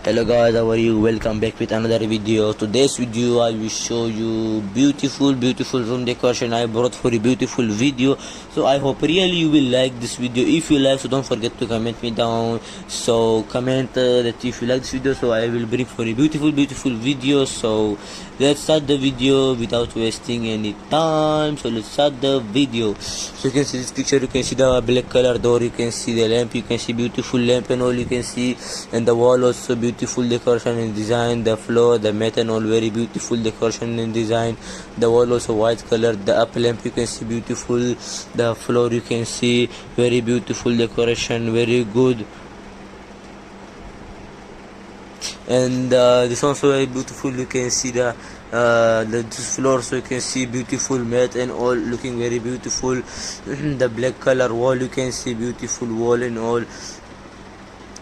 Hello guys, how are you? Welcome back with another video. Today's video I will show you beautiful room decoration I brought for a beautiful video. So I hope really you will like this video. If you like, so don't forget to comment me down. So comment that if you like this video, so I will bring for a beautiful video. So let's start the video without wasting any time. So let's start the video. So you can see this picture, you can see the black color door, you can see the lamp, you can see beautiful lamp and all you can see, and the wall also beautiful decoration and design, the floor, the mat and all very beautiful decoration and design, the wall also white color, the up lamp you can see beautiful, the floor you can see very beautiful decoration, very good. And this also very beautiful, you can see this floor, so you can see beautiful mat and all looking very beautiful. The black color wall, you can see beautiful wall and all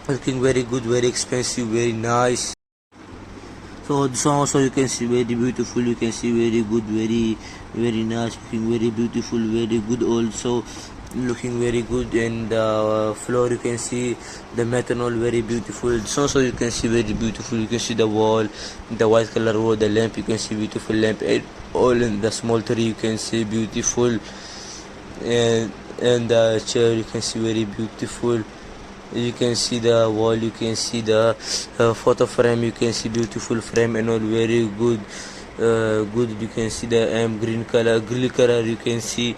looking very good, very expensive, very nice. So this one also you can see very beautiful, you can see very good, very nice, looking very beautiful, very good also looking very good. And the floor you can see the mat and all very beautiful. This also you can see very beautiful, you can see the wall, the white color wall, the lamp you can see beautiful lamp and all, in the small tree you can see beautiful, and the chair you can see very beautiful. You can see the wall, you can see the photo frame, you can see beautiful frame and all very good. You can see the green color you can see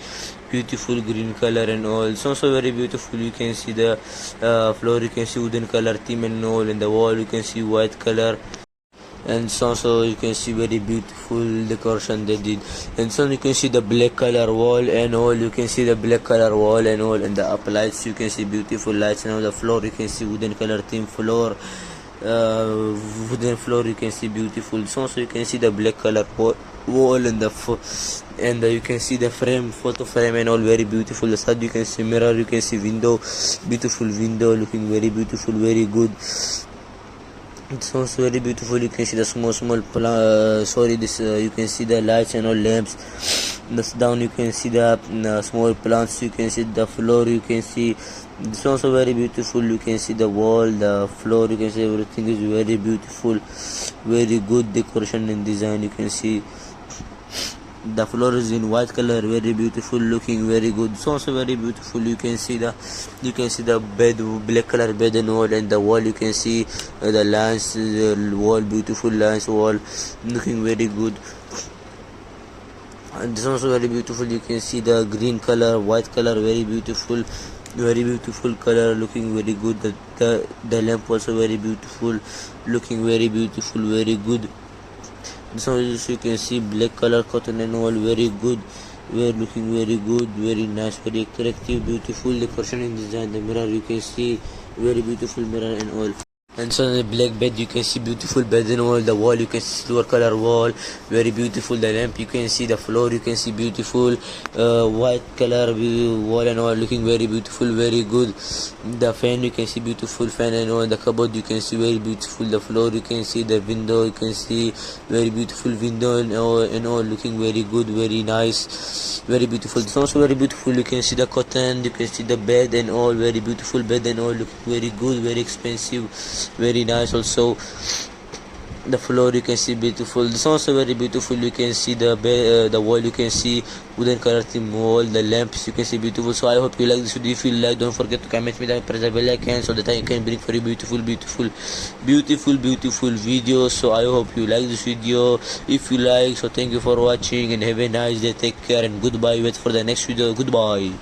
beautiful green color and all. It's also very beautiful, you can see the floor, you can see wooden color theme and all, and the wall you can see white color. And so you can see very beautiful decoration they did. And so you can see the black color wall and all, you can see the black color wall and all, and the up lights you can see beautiful lights and all. The floor you can see wooden color theme floor, wooden floor you can see beautiful. So you can see the black color wall and you can see the frame, photo frame and all very beautiful. The side you can see mirror, you can see window, beautiful window looking very beautiful, very good. It's also very beautiful, you can see the small you can see the lights and all lamps. That's down you can see the small plants, you can see the floor, you can see it's also very beautiful, you can see the wall, the floor, you can see everything is very beautiful, very good decoration and design. You can see the floor is in white color, very beautiful looking, very good. It's also very beautiful, you can see the bed, black color bed and all, and the wall you can see the lines, the wall, beautiful lines wall looking very good. And this also very beautiful, you can see the green color, white color, very beautiful color looking very good. The lamp also very beautiful looking, very beautiful, very good. This one you can see black color cotton and all very good, looking very good, very nice, very attractive, beautiful decoration and design. The mirror you can see very beautiful mirror and all. And so the black bed you can see beautiful bed and all. The wall you can see silver color wall, very beautiful. The lamp you can see, the floor you can see beautiful, white color wall and all looking very beautiful, very good. The fan you can see beautiful fan and all. The cupboard you can see very beautiful. The floor you can see, the window you can see very beautiful window and all looking very good, very nice, very beautiful. It's also very beautiful, you can see the cotton, you can see the bed and all, very beautiful bed and all looking very good, very expensive, very nice also. The floor you can see beautiful. This also very beautiful, you can see the bed, the wall you can see wooden color theme wall, the lamps you can see beautiful. So I hope you like this video. If you like, don't forget to comment me down, press the bell icon so that I can bring for you beautiful videos. So I hope you like this video. If you like, so thank you for watching and have a nice day. Take care and goodbye. Wait for the next video. Goodbye.